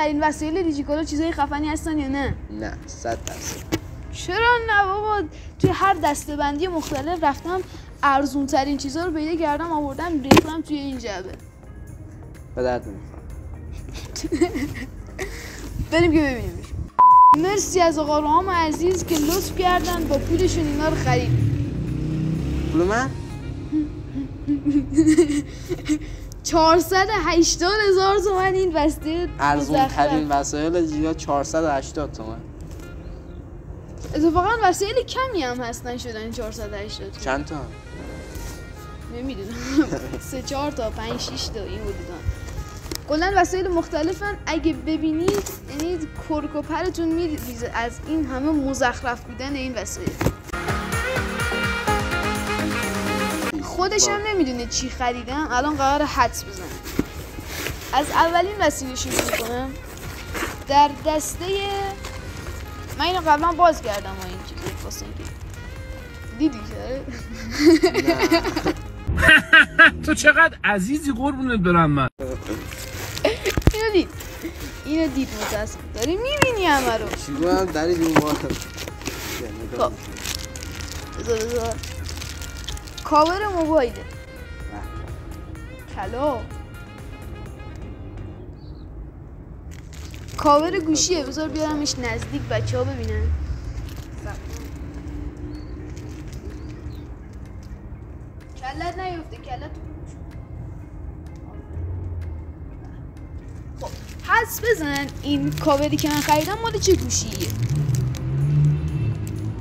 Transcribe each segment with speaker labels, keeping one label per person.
Speaker 1: ترین وسایل دیجیکالا چیزای خفنی هستن یا نه؟
Speaker 2: نه 100%.
Speaker 1: چرا نه بابا؟ توی هر دسته‌بندی مختلف رفتم ارزون ترین چیزا رو پیدا کردم آوردم ریختم توی این جعبه.
Speaker 2: به درد نمیخوره.
Speaker 1: بریم که ببینیم. مرسی از آقا رام عزیز که لطف کردن با پولشون اینا رو خرید.
Speaker 2: پول من؟
Speaker 1: 480,000 تومان این وسیله
Speaker 2: ارزون ترین وسایل جیگا 480 تومان.
Speaker 1: اتفاقا وسایل کمی هم هستن شدن 480 تومان.
Speaker 2: چند تا؟
Speaker 1: نمیدونم 3-4 تا 5-6 تا این حدودان. کلا وسایل مختلفن. اگه ببینید یعنی کرک و پرتون میریزه از این همه مزخرف بودن این وسایل. خودش هم نمیدونه چی خریدم. الان قراره حدس بزنم. از اولین وسیله شروع میکنم. در دسته من اینو قبلا باز کردم این چیزی واسه اینکه دیدی که
Speaker 3: تو چقدر عزیزی قربونت برم من.
Speaker 1: اینو دید متاسف داری میبینی همه رو.
Speaker 2: چیگو هم داری دون بار.
Speaker 1: خب بذار کاور موبایله. کلا کاور گوشیه. بذار بیارمش نزدیک بچه ها ببینن. کلت نیفته. کلت خب حدس بزن این کاوری که من خریدم مال چه گوشیه؟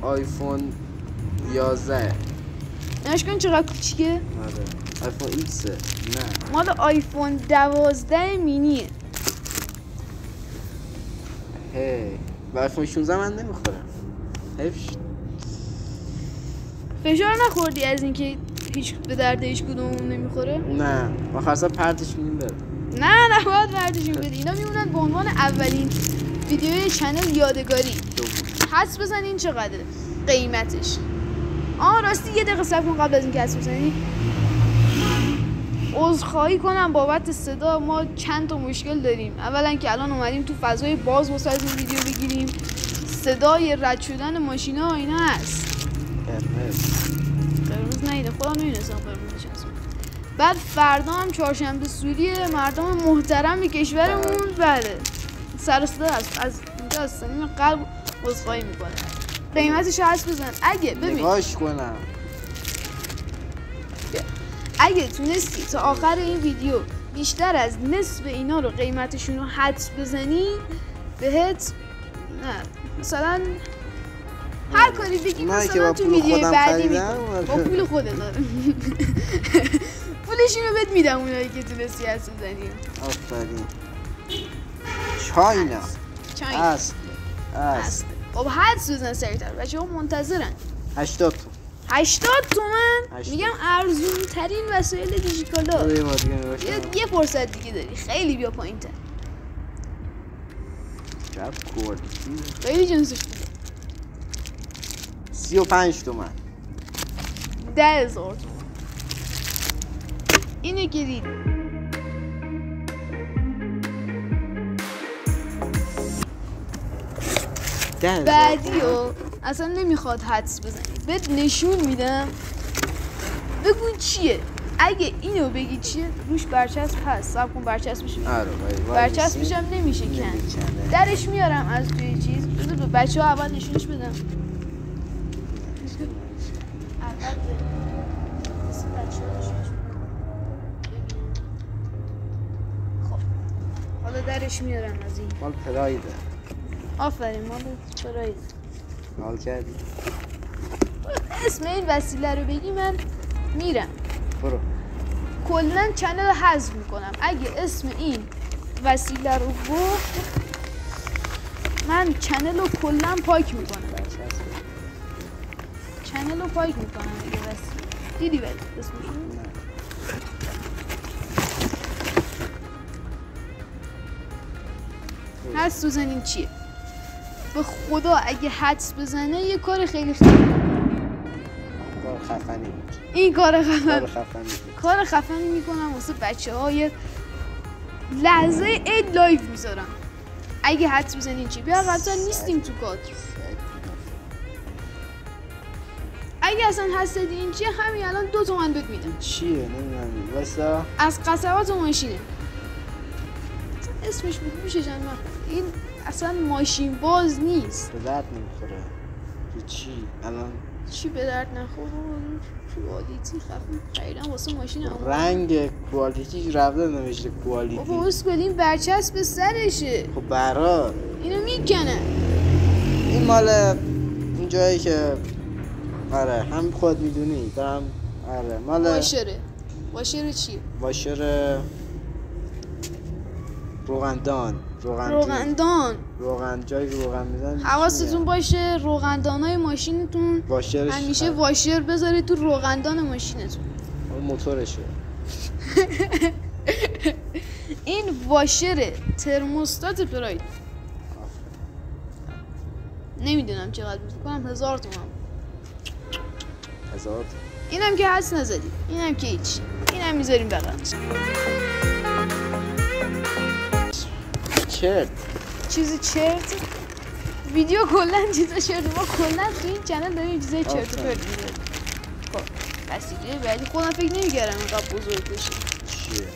Speaker 2: آیفون 11.
Speaker 1: نماش کن چقدر کوچیکه؟
Speaker 2: آره آیفون ایکسه. نه
Speaker 1: مال آیفون 12 مینیه.
Speaker 2: هی و آیفون 16 من نمیخورم. حیف شد.
Speaker 1: فشار نخوردی از اینکه هیچ به درد هیچ کدوممون نمیخوره؟
Speaker 2: نه آخر سر پرتش میدیم بره.
Speaker 1: نه باید پرتشون بدی. اینا میمونن به عنوان اولین ویدیوی چنل یادگاری. حدس بزن این چقدره قیمتش. راستی یه دقیقه صبر کن قبل از اینکه حدس بزنی. عذرخواهی کنم بابت صدا. ما چند تا مشکل داریم. اولا که الان اومدیم تو فضای باز واسه این ویدیو بگیریم. صدای رد شدن ماشینا اینا هست. قرمز نیده خودم نمیدونستم قرمزش هست. بعد فردا هم چهارشنبه سوریه. مردم محترم کشورمون بله سر صدا هست. از اینجا از صمیم قلب عذرخواهی میکنه. قیمتش حدس بزن. اگه ببین
Speaker 2: نگاش کنم
Speaker 1: اگه تونستی تا آخر این ویدیو بیشتر از نصف اینا رو قیمتشون رو حدس بزنی بهت نه مثلا هر کاری بگی مثلا تو ویدیو بعدی با پول خودت داره پولشون رو بهت میدم اونایی که تونستی حدس بزنی.
Speaker 2: آفرین. چاینا اصل
Speaker 1: خب حدس بزن سریعتر. بچه ها منتظرن.
Speaker 2: 80 تومن.
Speaker 1: 80 تومن؟ میگم ارزون ترین وسایل دیجیکالا. یه فرصت دیگه داری. خیلی بیا پایین تر. خیلی جنسش بوده.
Speaker 2: 35 تومن.
Speaker 1: 10,000 تومن. اینه که دید. بعدی رو اصلا نمیخواد حدس بزنید. بهت نشون میدم بگو چیه. اگه اینو بگی چیه روش برچسب هست. صبر کن برچسبش برچسبش هم نمیشه کن. درش میارم از توی چیز. بذار به بچه ها اول نشونش بدم. خب حالا درش میارم از این.
Speaker 2: مال پرایده.
Speaker 1: آفرین مال پراید.
Speaker 2: حال کردی؟
Speaker 1: اسم این وسیله رو بگی من میرم.
Speaker 2: برو.
Speaker 1: کلن چنل حذف میکنم. اگه اسم این وسیله رو گفت من چنل رو کلن پاک میکنم. چنل رو پاک میکنم اگه وسیله دیدی ولی اسمشون حدس بزنین چیه؟ به خدا اگه حدس بزنه یه کار خیلی
Speaker 2: کار خفنی بود.
Speaker 1: این کار خفنی میکنم واسه بچه ها. یه لحظه عید لایف میذارم. اگه حدس بزنین چی بیا قطعا نیستیم تو کادر. اگه اصلا حدس زدی این چیه همین الان 2 تومن بهت میدم.
Speaker 2: چیه نمیدونم واسه
Speaker 1: از قصبات و ماشینه. اسمش بود میشه جان این اصلا ماشین باز نیست.
Speaker 2: به درد نمیخوره. چی الان
Speaker 1: چی به درد نخور؟ کوالیتی خفیف خریدم واسه ماشین اما
Speaker 2: رنگ کوالیتی رفته نوشته کوالیتی.
Speaker 1: بابا اسکل این برچسب سرشه.
Speaker 2: خب برا
Speaker 1: اینو میکنه.
Speaker 2: این مال اون جایی که آره هم خود میدونی دارم. آره مال
Speaker 1: واشره. واشر چیه؟
Speaker 2: واشر روغندان. روغن جایی که روغن میزن.
Speaker 1: حواستون باشه روغندانای ماشینتون
Speaker 2: واشرش
Speaker 1: همیشه واشر بذارید تو روغندان ماشینتون.
Speaker 2: اون موتورشه.
Speaker 1: این واشر ترموستات پراید. نمیدونم چقدر بود کنم 1000 تومن.
Speaker 2: 1000
Speaker 1: اینم که حدس نزدی. اینم که هیچ. اینم میذاریم بغل.
Speaker 2: چرت
Speaker 1: چیزی چرت. ویدیو کلا چیزا چرت. ما کلا تو این چنل داریم چیزای چرت و پرت میذاریم. خب وسیله بعدی خودم فکر نمی‌کردم اینقدر بزرگ بشه.
Speaker 2: چیه؟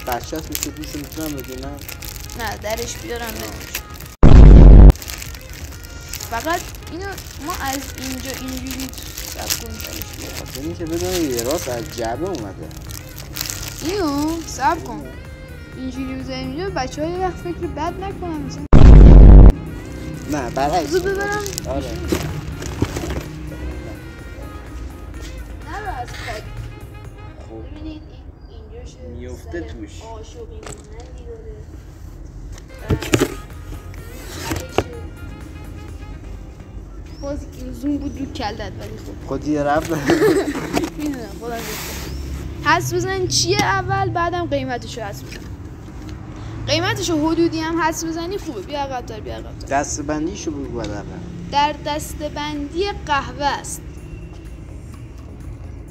Speaker 2: برچسب میشه دوش میتونم بگیرم؟
Speaker 1: نه درش بیارم نمیشه. فقط اینو ما از اینجا اینجوری سب کنیم درش بیارم.
Speaker 2: اینی که بدونی یه راست از جعبه اومده.
Speaker 1: اینو سب کن اینجوری بزنیم اینجا بچه های وقت فکر بد نکنم مثلا.
Speaker 2: نه برعکس
Speaker 1: بذار ببرم.
Speaker 2: آره
Speaker 1: نه از خاک.
Speaker 2: خب
Speaker 1: ببینید اینجاشه
Speaker 2: میفته توش.
Speaker 1: آشوقی مانندی داره. بازی که زوم بود رو کلدت ولی خب
Speaker 2: خودی رفت.
Speaker 1: میدونم خودم گفتم. حدس بزن چیه اول بعدم قیمتشو حدس بزن. قیمتشو حدودی هم حدس بزنی خوبه. بیا عقب‌تر بیا عقب‌تر.
Speaker 2: دستبندیشو بگو بدقه.
Speaker 1: در دستبندی قهوه است.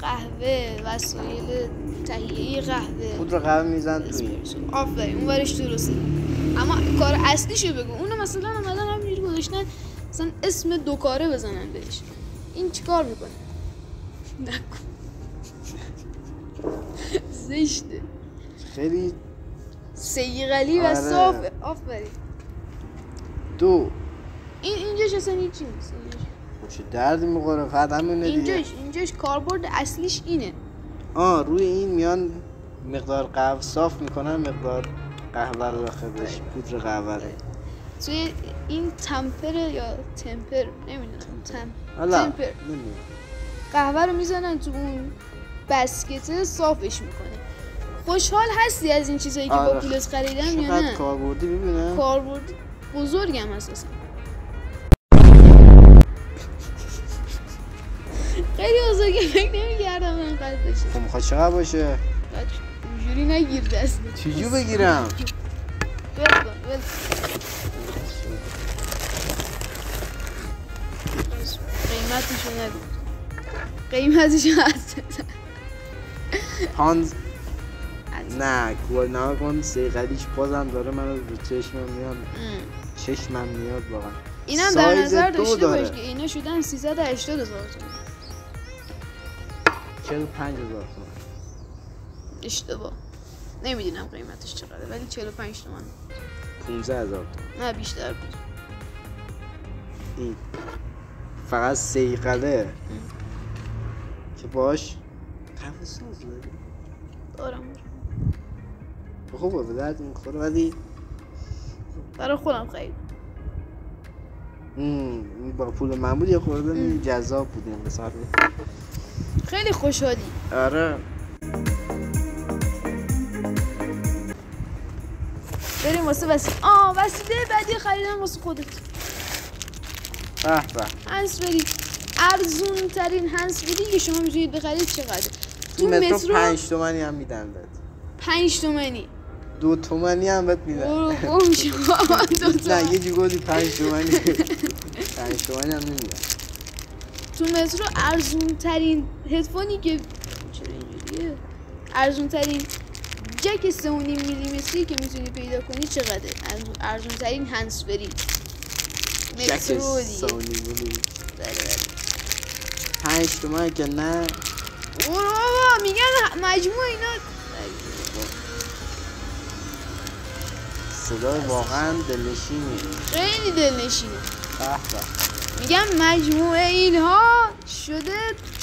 Speaker 1: قهوه وسایل تهیه قهوه.
Speaker 2: خود رو قهوه میزن توی.
Speaker 1: آفرین اون ورش درسته. اما کار اصلیشو بگو. اونو مثلا اومدن همینجوری گذاشتن مثلا اسم 2 کاره بزنن بهش. این چیکار میکنه؟ نکن. زشته.
Speaker 2: خیلی
Speaker 1: سیغلی و
Speaker 2: آره.
Speaker 1: صافه. آفرین.
Speaker 2: 2
Speaker 1: اینجاش اصلا هیچی نیست.
Speaker 2: چه دردی میخوره فقط همونه دیگه.
Speaker 1: اینجاش کاربرد اصلیش اینه.
Speaker 2: روی این میان مقدار قهوه صاف میکنن مقدار قهوه رو داخلش پودر قهوه رو
Speaker 1: توی این تمپر یا تمپر نمیدونم تمپر قهوه رو میزنن تو اون بسکته صافش میکنه. خوشحال هستی از این چیزایی که با پولت خریدم یا نه؟
Speaker 2: کاربردی ببینم.
Speaker 1: کاربرد بزرگم اساسا. خیلی بزرگه فکر نمی‌کردم اینقدر بشه.
Speaker 2: خب میخواد چقدر باشه؟
Speaker 1: اینجوری نگیر دست.
Speaker 2: چجور بگیرم؟
Speaker 1: ول کن. قیمتشو نگو. قیمتشو هست.
Speaker 2: پانز نه گوال نکن سیغلیش بازم داره من رو چشمم میاد واقعا.
Speaker 1: اینم در نظر داشته باش که اینا شدن 380,000 تومان.
Speaker 2: 45,000 تومان.
Speaker 1: اشتباه. نمیدونم قیمتش چقدره ولی 45 تومان.
Speaker 2: 15,000 تومان.
Speaker 1: نه بیشتر بود.
Speaker 2: این فقط سیغله که باش قهوه ساز
Speaker 1: دارم.
Speaker 2: خوبه به درد میخوره ولی
Speaker 1: برای خودم خرید.
Speaker 2: با پول من بود یه خورده جذاب بودیم به صاحب.
Speaker 1: خیلی خوشحالی.
Speaker 2: آره
Speaker 1: بریم واسه وسیله بعدی خریدم واسه خودت.
Speaker 2: به
Speaker 1: هنس فری ارزون ترین هنس فری که شما میتونید بخرید چقدر؟
Speaker 2: تو مترو 5 تومانی هم میدن بهت.
Speaker 1: 5 تومانی
Speaker 2: 2 تومانی هم بهت میدن.
Speaker 1: گم شو.
Speaker 2: نه یه جوری گفتی 5 تومانی 5 تومانی هم نمیدن.
Speaker 1: تو مترو ارزون ترین هدفونی که چرا اینجوریه؟ ارزون ترین جک 3.5 میلیمتری که میتونی پیدا کنی چقدره؟ ارزون ترین هنسفری
Speaker 2: جک
Speaker 1: مترودی
Speaker 2: 3.5 میلیمتر.
Speaker 1: بله
Speaker 2: 5 تومن که نه.
Speaker 1: بابا میگن مجموع اینا
Speaker 2: صدای واقعا دلنشینی.
Speaker 1: خیلی دلنشینه.
Speaker 2: به به.
Speaker 1: میگم مجموع اینها شده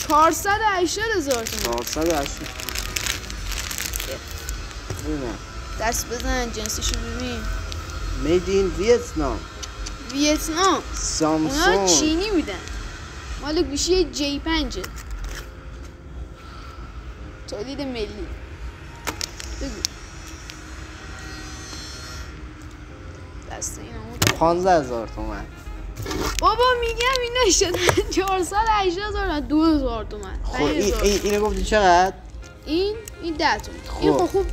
Speaker 1: 480,000 تومان.
Speaker 2: 480. ببینم
Speaker 1: دست بزن جنسشو ببین.
Speaker 2: Made in Vietnam.
Speaker 1: ویتنام. اونا
Speaker 2: سامسونگ.
Speaker 1: چینی میدن. مال گوشی J5 تولید ملی. بگو دست اینو
Speaker 2: 15,000 تومن.
Speaker 1: بابا میگم اینا شدن 480,000 2,000 تومن.
Speaker 2: خب اینو گفتی چقدر؟
Speaker 1: این 10 تومن. این
Speaker 2: خب.
Speaker 1: خوب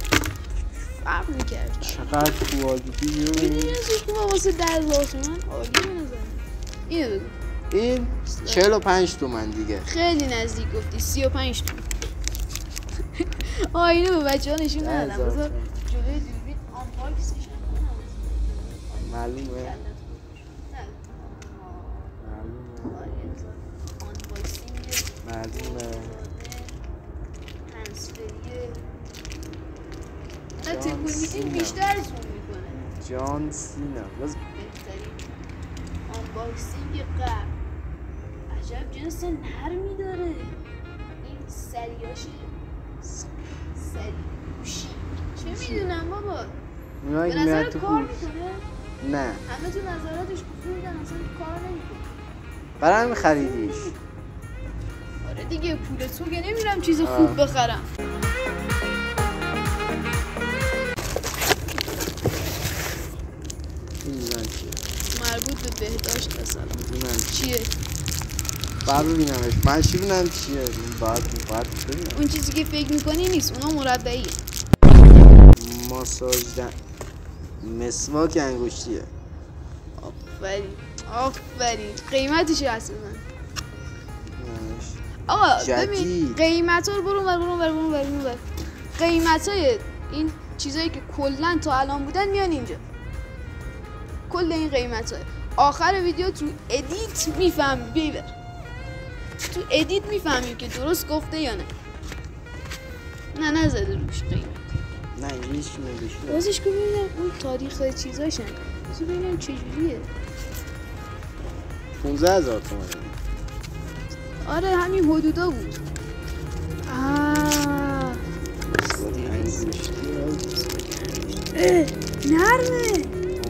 Speaker 1: فرق میکرد.
Speaker 2: چقدر کوالیتی
Speaker 1: این
Speaker 2: رو.
Speaker 1: ازش خوبه واسه 10,000 تومن. عالی به نظر. اینو بگو.
Speaker 2: این 45 تومن دیگه.
Speaker 1: خیلی نزدیک گفتی 35 تومن. اینو به بچه ها نشون ندادم. بذار جلوی دوربین آنباکسش کنم.
Speaker 2: معلومه. معلومه.
Speaker 1: هنسفریه نه تکونیکی بیشتر زوم میکنه.
Speaker 2: جان سینا
Speaker 1: بهترین آنباکسینگ قبل. عجب جنس نرمی داره. این سریاشه سری گوشی چه میدونم بابا. به نظرت کار میکنه؟
Speaker 2: نه
Speaker 1: همه تو نظراتش بودن اصلا کار نمیکنه.
Speaker 2: برای همین خریدیش.
Speaker 1: آره دیگه پول تو که نمیرم چیز خوب بخرم.
Speaker 2: میدونم چیه.
Speaker 1: مربوط به بهداشت مثلا.
Speaker 2: میدونم
Speaker 1: چیه؟
Speaker 2: باید ببینمش. من چی بینم چیه. باید ببینم.
Speaker 1: اون چیزی که فکر میکنی نیست. اونا مربعیه.
Speaker 2: ماساژ مسواک انگشتیه.
Speaker 1: آفرین قیمتش هست بزن. آقا ببین قیمت ها رو برون قیمت های این چیزایی که کلن تا الان بودن میان اینجا. کل این قیمت های آخر ویدیو تو ادیت میفهم. بیبر تو ادیت میفهمیم که درست گفته یا نه نزده روش قیمت.
Speaker 2: نه اینجوریش میگوشی
Speaker 1: بازش که ببینم اون تاریخ چیزاشن. بازی ببینم چجوریه.
Speaker 2: 15,000 تومن.
Speaker 1: آره همین حدودا بود. نرمه.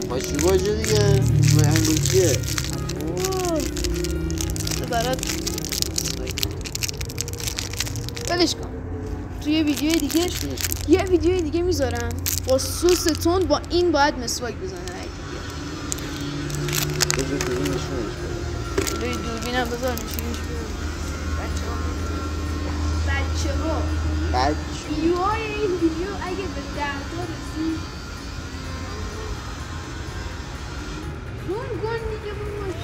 Speaker 2: باشی باشه دیگه. به انگشتیه.
Speaker 1: برات بلش کن. توی یه ویدیو دیگه میذارم با سس تند با این باید مسواک بزنه.
Speaker 2: بذار دوربین نشونش بده.
Speaker 1: روی دوربینم بذار نشونش بده. بچه ویوهای این ویدیو اگه به 10 تا رسید گون دیگه بروش.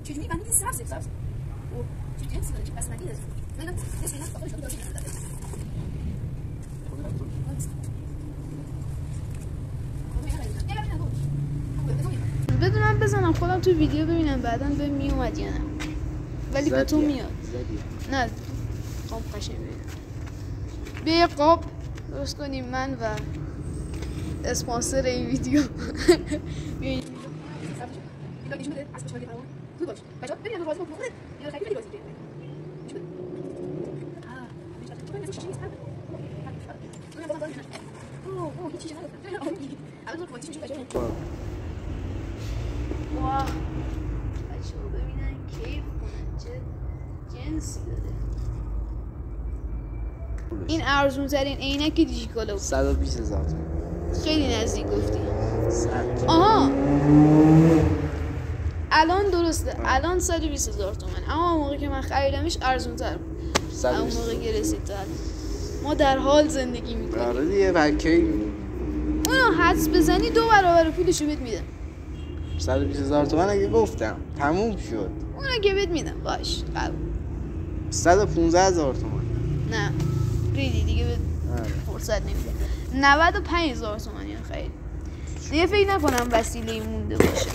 Speaker 1: چجوری فهمیدی سبزه؟ اوه چه جنسی داره؟ پس ندیده. نه اسم اینا خودش درست کرده. بدونم بزنم خودم تو ویدیو ببینم بعداً به میومد یا نه. ولی به تو میاد. نه قاب قشنگ ببینم. بیا قاب درست کنیم من و اسپانسر این ویدیو. بیاین اینا نشون بده از خوشحالی فرمان تو باش. بچه‌ها ببینید رو بازی با خودت یا خیلی بازی کنید. نشون بده. تو چیزی هست. اوه هیچ چیزی نداره. الان تو خودت چی بچه‌ها؟ واه. بچه‌ها ببینن کیف کنن چه جنسی داره.
Speaker 2: پولش.
Speaker 1: این ارزون ترین عینک دیجیکالا بود.
Speaker 2: 120,000 تومان.
Speaker 1: خیلی نزدیک گفتی.
Speaker 2: 100.
Speaker 1: آها الان درسته، الان 120,000 تومان، اما اون موقع که من خریدمش ارزون تر بود. اون موقع که رسید تا ما در حال زندگی میکنیم.
Speaker 2: آره دیگه بکی
Speaker 1: اونو حدس بزنی 2 برابر پولشو بهت میدم.
Speaker 2: 120,000 تومان اگه گفتم تموم شد.
Speaker 1: اونو که بهت میدم باش قبول.
Speaker 2: 115,000 تومان.
Speaker 1: نه ریدی دیگه بهت فرصت نمیده. 95,000 تومان این خرید. دیگه فکر نکنم وسیله مونده باشه.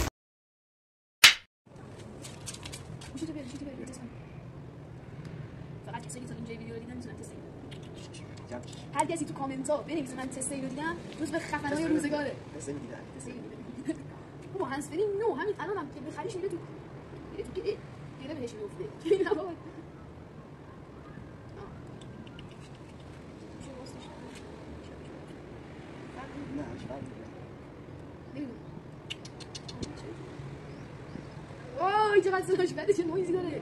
Speaker 1: فقط کسایی که تا اینجا ویدیو رو دیدن میتونن تست اینو. هر کسی تو کامنت ها بنویسه من تست اینو دیدم، روز به خفنای روزگاره.
Speaker 2: تست دیدن.
Speaker 1: بابا هنسفری نو همین الانم که بخریش میره تو که دیگه بهش میفته. نه بابا. وای چقدر صداش بده، چه نویزی داره.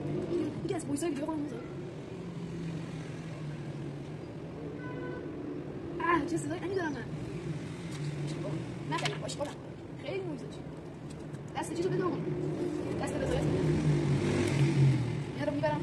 Speaker 1: دیگه از وایسای ویدیو خودم میذارم. چه صدایی انی دارم من. نخیلی باش خودم خیلی نویز داشت. دست چیزو بده آقا. دست رضایت. اینا رو میبرم